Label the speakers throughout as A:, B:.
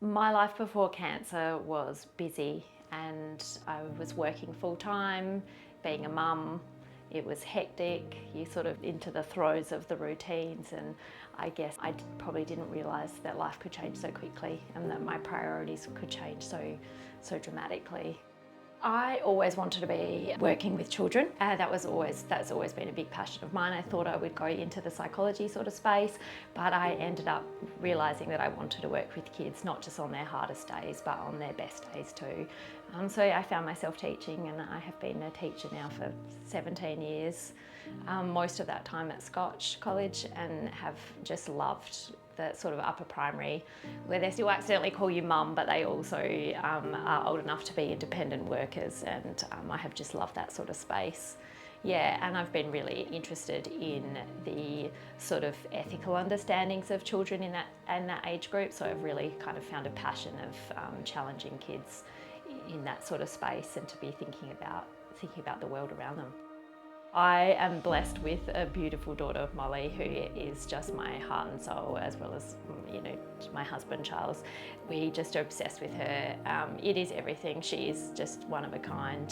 A: My life before cancer was busy and I was working full time, being a mum. It was hectic, you're sort of into the throes of the routines, and I guess I probably didn't realise that life could change so quickly and that my priorities could change so dramatically. I always wanted to be working with children. That's always been a big passion of mine. I thought I would go into the psychology sort of space, but I ended up realising that I wanted to work with kids, not just on their hardest days, but on their best days too. So I found myself teaching, and I have been a teacher now for 17 years, most of that time at Scotch College, and have just loved the sort of upper primary, where they still accidentally call you mum, but they also are old enough to be independent workers, and I have just loved that sort of space. Yeah, and I've been really interested in the sort of ethical understandings of children in that age group, so I've really kind of found a passion of challenging kids in that sort of space, and to be thinking about the world around them. I am blessed with a beautiful daughter, Molly, who is just my heart and soul, as well as, my husband, Charles. We just are obsessed with her. It is everything. She is just one of a kind.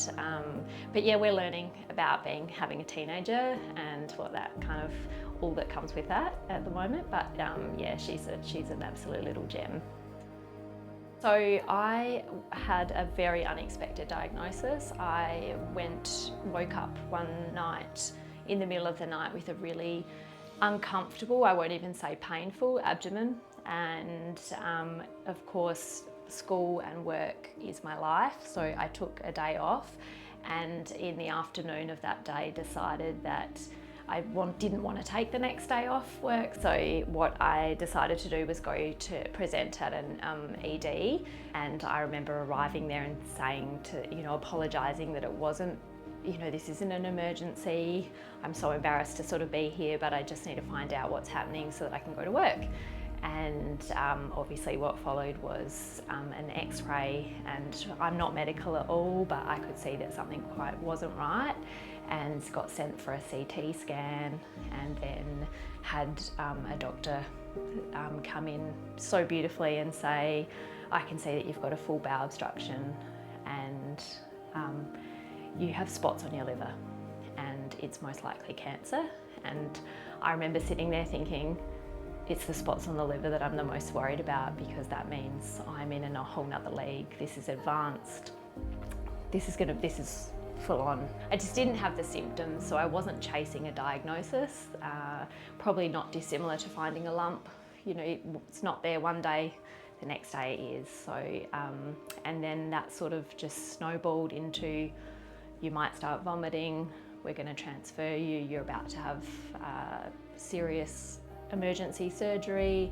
A: But yeah, we're learning about having a teenager and what that kind of, all that comes with that at the moment. But yeah, she's an absolute little gem. So I had a very unexpected diagnosis. I woke up one night in the middle of the night with a really uncomfortable, I won't even say painful, abdomen. And of course, school and work is my life. So I took a day off, and in the afternoon of that day decided that I didn't want to take the next day off work. So what I decided to do was go to present at an ED. And I remember arriving there and saying apologising that it wasn't, this isn't an emergency. I'm so embarrassed to sort of be here, but I just need to find out what's happening so that I can go to work. And obviously what followed was an x-ray, and I'm not medical at all, but I could see that something quite wasn't right, and got sent for a CT scan, and then had a doctor come in so beautifully and say, I can see that you've got a full bowel obstruction and you have spots on your liver and it's most likely cancer. And I remember sitting there thinking, it's the spots on the liver that I'm the most worried about, because that means I'm in a whole nother league. This is advanced. This is full on. I just didn't have the symptoms, so I wasn't chasing a diagnosis. Probably not dissimilar to finding a lump. It's not there one day, the next day it is. So, and then that sort of just snowballed into, you might start vomiting, we're going to transfer you, you're about to have serious emergency surgery,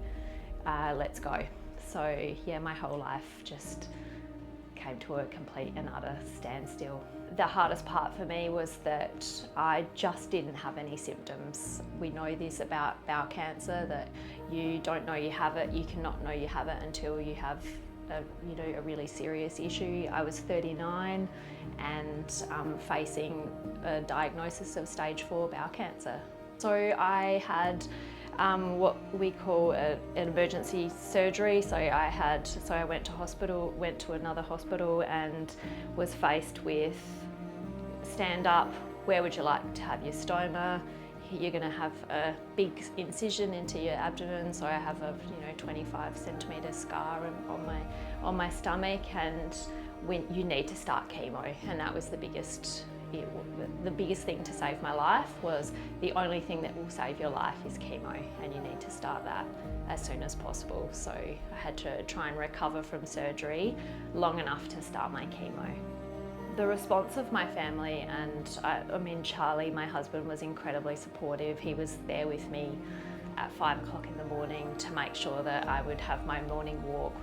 A: let's go. So yeah, my whole life just came to a complete and utter standstill. The hardest part for me was that I just didn't have any symptoms. We know this about bowel cancer, that you don't know you have it, you cannot know you have it until you have a really serious issue. I was 39 and facing a diagnosis of stage 4 bowel cancer. So I had what we call an emergency surgery. So I went to another hospital and was faced with, stand up, where would you like to have your stoma? You're going to have a big incision into your abdomen. So I have a 25 centimetre scar on my stomach, and you need to start chemo. And that was the biggest thing to save my life. Was the only thing that will save your life is chemo, and you need to start that as soon as possible. So I had to try and recover from surgery long enough to start my chemo. The response of my family, and Charlie, my husband, was incredibly supportive. He was there with me at 5 o'clock in the morning to make sure that I would have my morning walk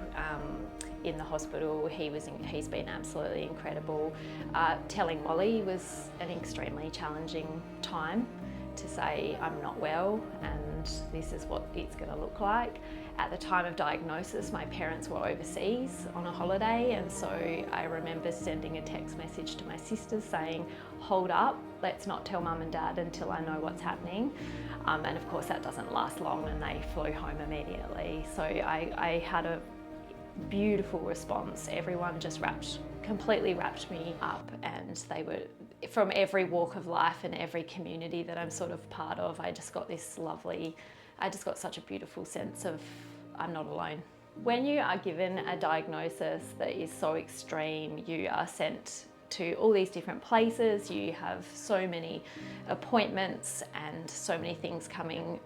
A: in the hospital. He's been absolutely incredible. Telling Molly was an extremely challenging time, to say I'm not well and this is what it's going to look like. At the time of diagnosis, my parents were overseas on a holiday, and so I remember sending a text message to my sisters saying, hold up, let's not tell mum and dad until I know what's happening. And of course that doesn't last long, and they flew home immediately. So I had beautiful response. Everyone just completely wrapped me up, and they were from every walk of life and every community that I'm sort of part of. I just got such a beautiful sense of I'm not alone. When you are given a diagnosis that is so extreme, you are sent to all these different places, you have so many appointments and so many things coming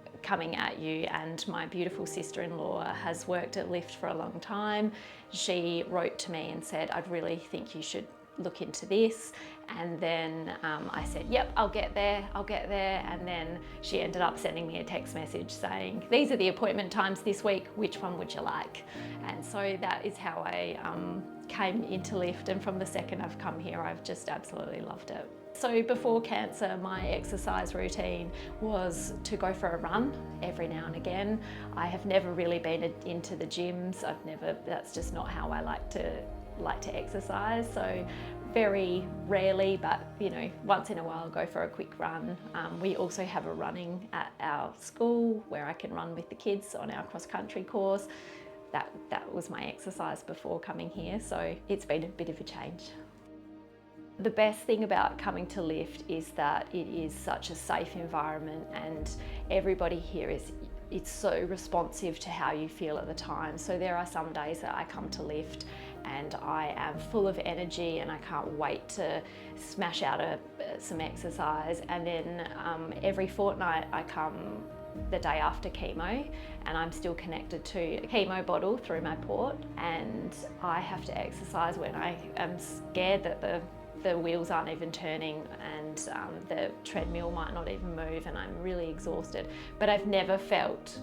A: at you. And my beautiful sister-in-law has worked at Lift for a long time. She wrote to me and said, I'd really think you should look into this. And then I said, yep, I'll get there. And then she ended up sending me a text message saying, these are the appointment times this week, which one would you like? And so that is how I came into Lift, and from the second I've come here, I've just absolutely loved it. So before cancer, my exercise routine was to go for a run every now and again. I have never really been into the gyms. That's just not how I like to exercise. So very rarely, but once in a while, go for a quick run. We also have a running at our school where I can run with the kids on our cross-country course. That was my exercise before coming here, so it's been a bit of a change. The best thing about coming to Lift is that it is such a safe environment, and everybody here it's so responsive to how you feel at the time. So there are some days that I come to Lift and I am full of energy and I can't wait to smash out some exercise, and then every fortnight I come the day after chemo, and I'm still connected to a chemo bottle through my port, and I have to exercise when I am scared that the wheels aren't even turning, and the treadmill might not even move, and I'm really exhausted. But I've never felt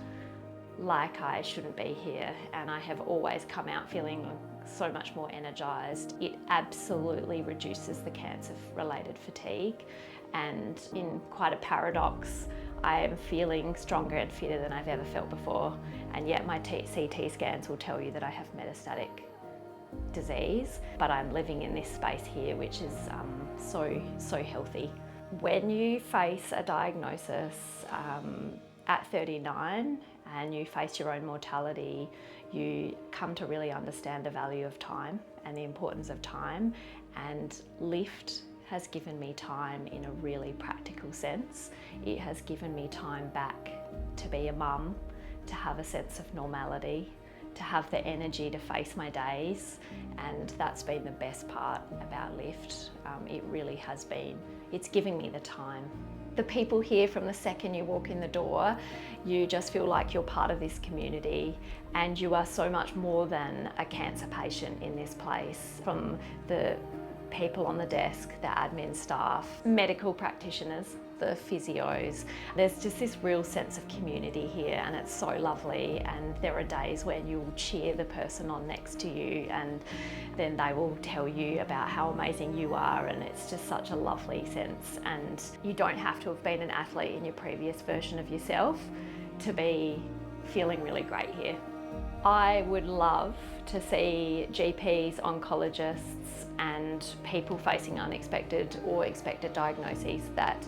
A: like I shouldn't be here, and I have always come out feeling so much more energised. It absolutely reduces the cancer-related fatigue, and in quite a paradox, I am feeling stronger and fitter than I've ever felt before, and yet my CT scans will tell you that I have metastatic disease, but I'm living in this space here which is so healthy. When you face a diagnosis at 39 and you face your own mortality, you come to really understand the value of time and the importance of time, and Lift has given me time in a really practical sense. It has given me time back to be a mum, to have a sense of normality, to have the energy to face my days, and that's been the best part about Lift. It really has been. It's giving me the time. The people here, from the second you walk in the door, you just feel like you're part of this community, and you are so much more than a cancer patient in this place. From the people on the desk, the admin staff, medical practitioners, the physios. There's just this real sense of community here, and it's so lovely. And there are days when you'll cheer the person on next to you, and then they will tell you about how amazing you are, and it's just such a lovely sense. And you don't have to have been an athlete in your previous version of yourself to be feeling really great here. I would love to see GPs, oncologists and people facing unexpected or expected diagnoses that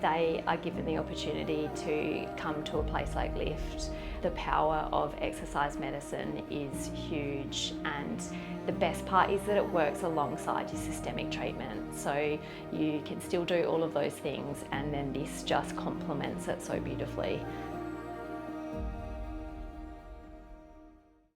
A: they are given the opportunity to come to a place like Lift. The power of exercise medicine is huge, and the best part is that it works alongside your systemic treatment. So you can still do all of those things, and then this just complements it so beautifully.